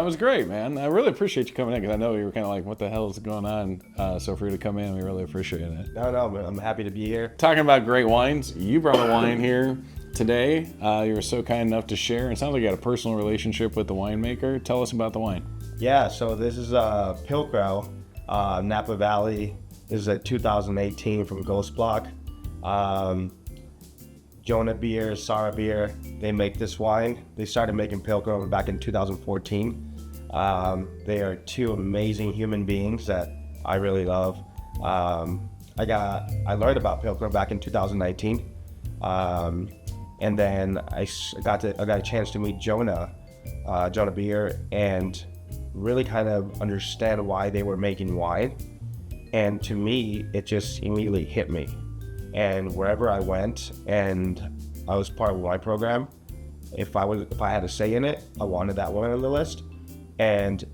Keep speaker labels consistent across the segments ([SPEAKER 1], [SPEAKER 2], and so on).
[SPEAKER 1] was great, man. I really appreciate you coming in because I know you were kind of like, what the hell is going on? So for you to come in, we really appreciate it.
[SPEAKER 2] No, I'm happy to be here.
[SPEAKER 1] Talking about great wines, you brought a wine here today. You were so kind enough to share. It sounds like you had a personal relationship with the winemaker. Tell us about the wine.
[SPEAKER 2] Yeah, so this is Pilcrow, Napa Valley. This is a 2018 from Ghost Block. Jonah Beer, Sarah Beer, they make this wine. They started making Pilcrow back in 2014. They are two amazing human beings that I really love. I learned about Pilcrow back in 2019. And then I got a chance to meet Jonah Beer, and really kind of understand why they were making wine. And to me, it just immediately hit me. And wherever I went, and I was part of a wine program, if I had a say in it, I wanted that one on the list. And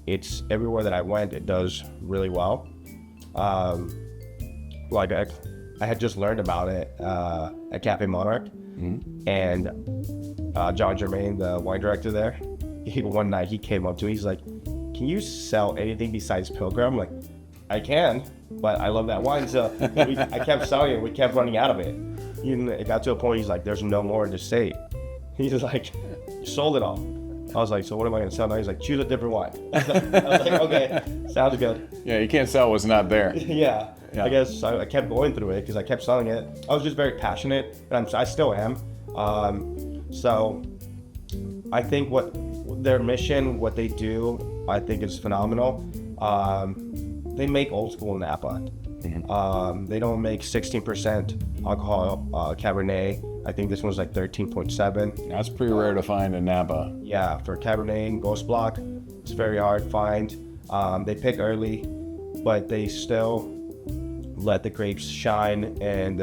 [SPEAKER 2] it's everywhere that I went, it does really well. Like I had just learned about it at Cafe Monarch, and John Germain, the wine director there, one night he came up to me, he's like, "Can you sell anything besides Pilgrim?" I'm like, "I can, but I love that wine." So I kept selling it. We kept running out of it. It got to a point, he's like, "There's no more in the state." He's just like, "You sold it all." I was like, "So what am I going to sell now?" He's like, "Choose a different wine." I was like, "Okay, sounds good."
[SPEAKER 1] Yeah, you can't sell what's not there.
[SPEAKER 2] Yeah. I guess I kept going through it because I kept selling it. I was just very passionate, and I still am. So I think what their mission, what they do, I think is phenomenal. They make old school Napa. They don't make 16% alcohol Cabernet. I think this one's like 13.7.
[SPEAKER 1] That's pretty rare to find in Napa.
[SPEAKER 2] Yeah, for Cabernet and Ghost Block, it's very hard to find. They pick early, but they still let the grapes shine and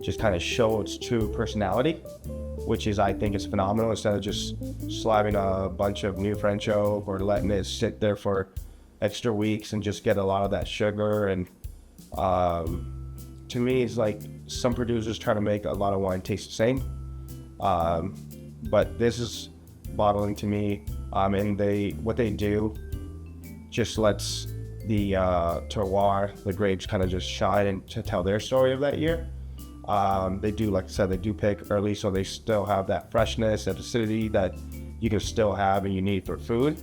[SPEAKER 2] just kind of show its true personality, which is, I think, is phenomenal. Instead of just slapping a bunch of new French oak or letting it sit there for extra weeks and just get a lot of that sugar. And to me, it's like some producers try to make a lot of wine taste the same, but this is bottling to me, and what they do just lets the terroir, the grapes, kind of just shine and to tell their story of that year. They do, like I said, they do pick early, so they still have that freshness, that acidity that you can still have and you need for food,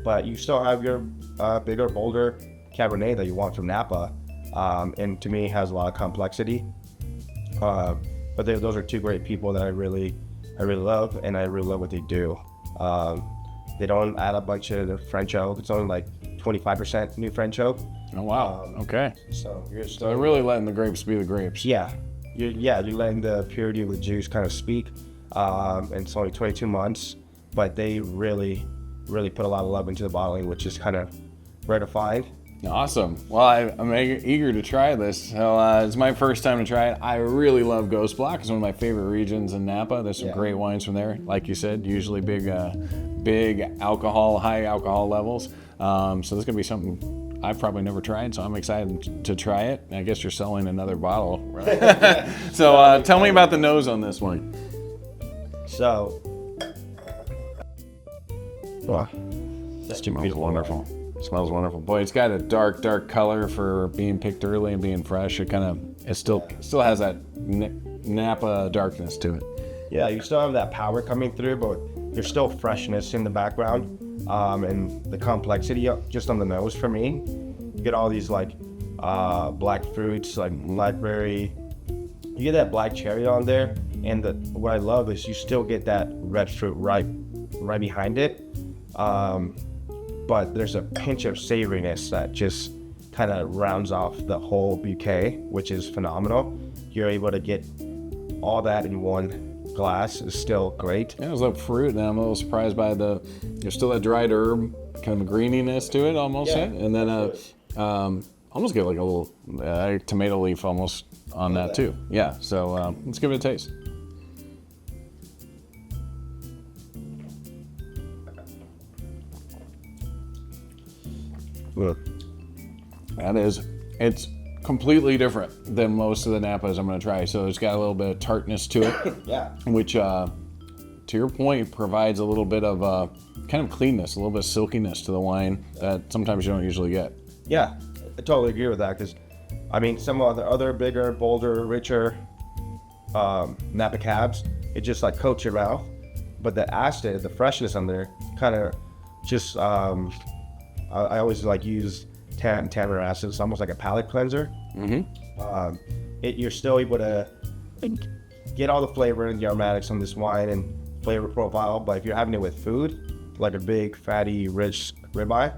[SPEAKER 2] but you still have your bigger, bolder Cabernet that you want from Napa, and to me, it has a lot of complexity. But those are two great people that I really love, and I really love what they do. They don't add a bunch of the French oak. It's only like 25% new French oak.
[SPEAKER 1] Oh wow! Okay.
[SPEAKER 2] So
[SPEAKER 1] they're really letting the grapes be the grapes.
[SPEAKER 2] Yeah, you're letting the purity of the juice kind of speak. And it's only 22 months, but they really put a lot of love into the bottling, which is kind of rare to find.
[SPEAKER 1] Awesome. Well, I'm eager to try this. So, it's my first time to try it. I really love Ghost Block. It's one of my favorite regions in Napa. There's some great wines from there. Like you said, usually big alcohol, high alcohol levels. So this is going to be something I've probably never tried, so I'm excited to try it. I guess you're selling another bottle, right? So tell me about the nose on this one.
[SPEAKER 2] So,
[SPEAKER 1] This smells wonderful. Smells wonderful. Boy, it's got a dark color for being picked early and being fresh. It still has that Napa darkness to it.
[SPEAKER 2] Yeah, you still have that power coming through, but there's still freshness in the background, and the complexity just on the nose for me. You get all these like black fruits, like blackberry. You get that black cherry on there, and what I love is you still get that red fruit right behind it. But there's a pinch of savoriness that just kind of rounds off the whole bouquet, which is phenomenal. You're able to get all that in one glass. Is still great.
[SPEAKER 1] Yeah, it was like fruit, and I'm a little surprised by there's still that dried herb, kind of a greeniness to it almost, and then almost get like a little tomato leaf almost on that too. Yeah, so let's give it a taste. It's completely different than most of the Napas I'm going to try. So it's got a little bit of tartness to it,
[SPEAKER 2] Yeah.
[SPEAKER 1] which to to your point, provides a little bit of kind of cleanness, a little bit of silkiness to the wine that sometimes you don't usually get.
[SPEAKER 2] Yeah, I totally agree with that because, I mean, some of the other bigger, bolder, richer Napa cabs, it just like coats your mouth. But the acid, the freshness on there, kind of just, I always like use tannin acid. It's almost like a palate cleanser. Mm-hmm. You're still able to get all the flavor and the aromatics on this wine and flavor profile, but if you're having it with food, like a big, fatty, rich ribeye,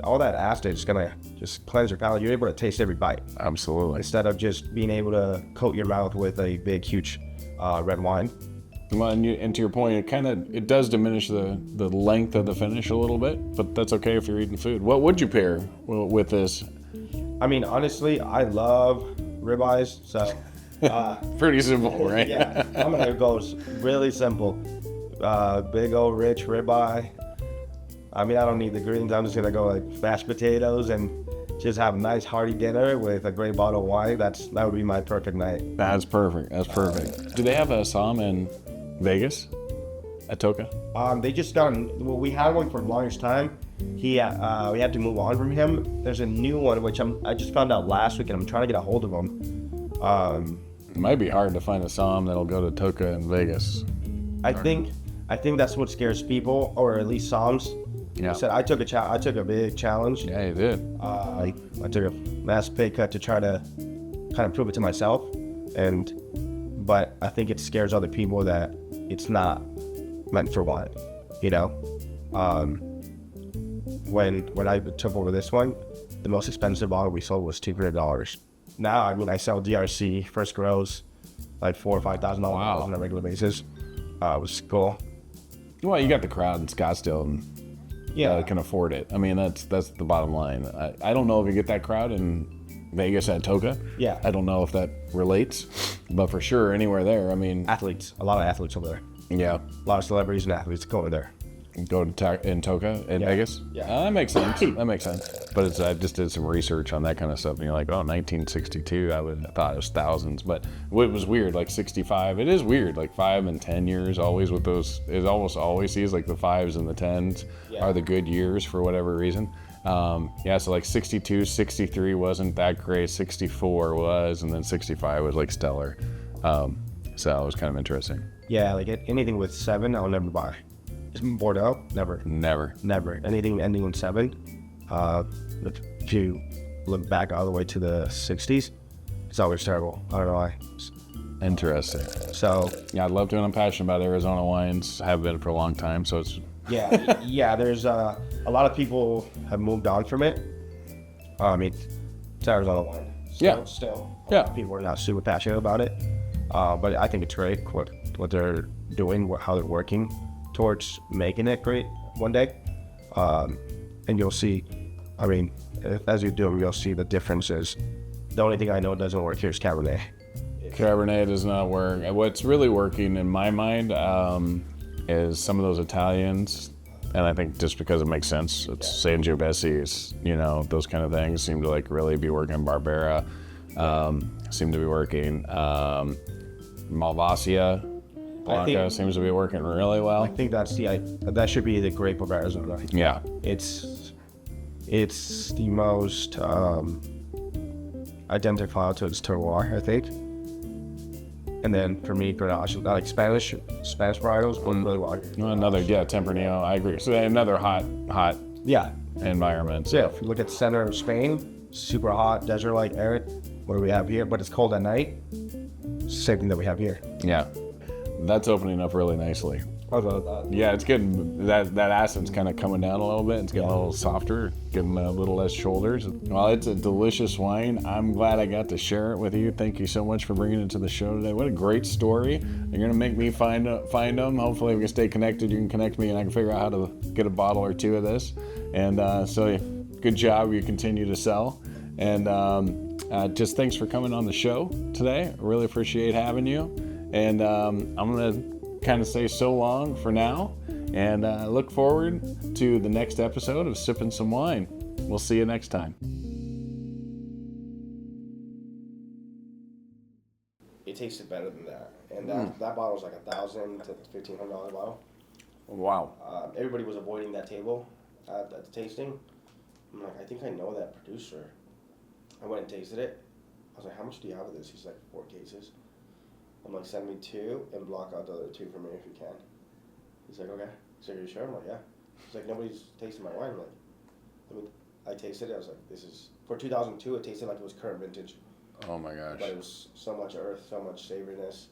[SPEAKER 2] all that acid is gonna just cleanse your palate. You're able to taste every bite.
[SPEAKER 1] Absolutely.
[SPEAKER 2] Instead of just being able to coat your mouth with a big, huge red wine.
[SPEAKER 1] Well, and to your point, it does diminish the length of the finish a little bit, but that's okay if you're eating food. What would you pair with this?
[SPEAKER 2] I mean, honestly, I love ribeyes, so
[SPEAKER 1] pretty simple, right?
[SPEAKER 2] Yeah, I'm gonna go really simple. Big old rich ribeye. I mean, I don't need the greens. I'm just gonna go like mashed potatoes and just have a nice hearty dinner with a great bottle of wine. That would be my perfect night.
[SPEAKER 1] That's perfect. That's perfect. Do they have a Somm in Vegas at Toca?
[SPEAKER 2] They just well, we had one for the longest time. We had to move on from him. There's a new one which I just found out last week, and I'm trying to get a hold of him.
[SPEAKER 1] It might be hard to find a Somm that'll go to Toca in Vegas.
[SPEAKER 2] I think that's what scares people, or at least Somms.
[SPEAKER 1] Yeah.
[SPEAKER 2] I said I took a big challenge.
[SPEAKER 1] Yeah, you did.
[SPEAKER 2] I took a massive pay cut to try to kind of prove it to myself, but I think it scares other people that it's not meant for wine. You know, when I took over this one, the most expensive bottle we sold was $200. Now, I mean, I sell DRC first grows like $4,000 or $5,000 on a regular basis. It was cool.
[SPEAKER 1] Well, you got the crowd in Scottsdale and can afford it. I mean, that's the bottom line. I don't know if you get that crowd in Vegas at Toca.
[SPEAKER 2] Yeah.
[SPEAKER 1] I don't know if that relates, but for sure, anywhere there. I mean,
[SPEAKER 2] Athletes, a lot of athletes over there.
[SPEAKER 1] Yeah.
[SPEAKER 2] A lot of celebrities and athletes go over there.
[SPEAKER 1] Go to in Toca in Vegas?
[SPEAKER 2] Yeah.
[SPEAKER 1] That makes sense. That makes sense. But I just did some research on that kind of stuff, and you're like, oh, 1962, I thought it was thousands. But it was weird, like 65. It is weird, like 5 and 10 years, always with those. It almost always seems like the 5s and the 10s are the good years for whatever reason. So like 62, 63 wasn't that great. 64 was, and then 65 was like stellar. So it was kind of interesting.
[SPEAKER 2] Yeah, like anything with 7, I'll never buy. Bordeaux, never. Anything ending in 7. If you look back all the way to the 60s, it's always terrible. I don't know why.
[SPEAKER 1] Interesting.
[SPEAKER 2] So
[SPEAKER 1] yeah, I'd love to, and I'm passionate about Arizona wines. Have been for a long time, so it's
[SPEAKER 2] yeah. There's a lot of people have moved on from it. I mean, it's Arizona wine. Still. People are not super passionate about it, but I think it's great what they're doing, how they're working towards making it great one day. And you'll see, I mean, as you do, you'll see the differences. The only thing I know doesn't work here is Cabernet.
[SPEAKER 1] Cabernet does not work. What's really working in my mind is some of those Italians, and I think just because it makes sense, it's Sangiovese's, those kind of things seem to like really be working. Barbera seem to be working. Malvasia Blanca seems to be working really well.
[SPEAKER 2] I think that should be the grape of Arizona.
[SPEAKER 1] Yeah.
[SPEAKER 2] It's the most identified to its terroir, I think. And then for me, Grenache, like Spanish varietals work really well.
[SPEAKER 1] Another, Tempranillo, I agree. So another hot environment.
[SPEAKER 2] So if you look at the center of Spain, super hot, desert-like arid. What do we have here? But it's cold at night. It's the same thing that we have here.
[SPEAKER 1] Yeah. That's opening up really nicely. Yeah, it's getting that acid's kind of coming down a little bit. It's getting a little softer, getting a little less shoulders. Well, it's a delicious wine. I'm glad I got to share it with you. Thank you so much for bringing it to the show today. What a great story. You're gonna make me find them. Hopefully, we can stay connected. You can connect me, and I can figure out how to get a bottle or two of this. And so, good job. You continue to sell. And just thanks for coming on the show today. I really appreciate having you. And I'm gonna kind of say so long for now, and look forward to the next episode of Sippin Somm Wine. We'll see you next time.
[SPEAKER 2] it tasted better than that. And that bottle was like $1,000 to $1,500 bottle.
[SPEAKER 1] Wow.
[SPEAKER 2] Everybody was avoiding that table at the tasting. I'm like, I think I know that producer. I went and tasted it. I was like, how much do you have of this? He's like, 4 cases. I'm like, send me 2 and block out the other 2 for me if you can. He's like, okay. He's like, are you sure? I'm like, yeah. He's like, nobody's tasting my wine. I'm like, I tasted it. I was like, this is, for 2002, it tasted like it was current vintage.
[SPEAKER 1] Oh my gosh.
[SPEAKER 2] But it was so much earth, so much savoriness.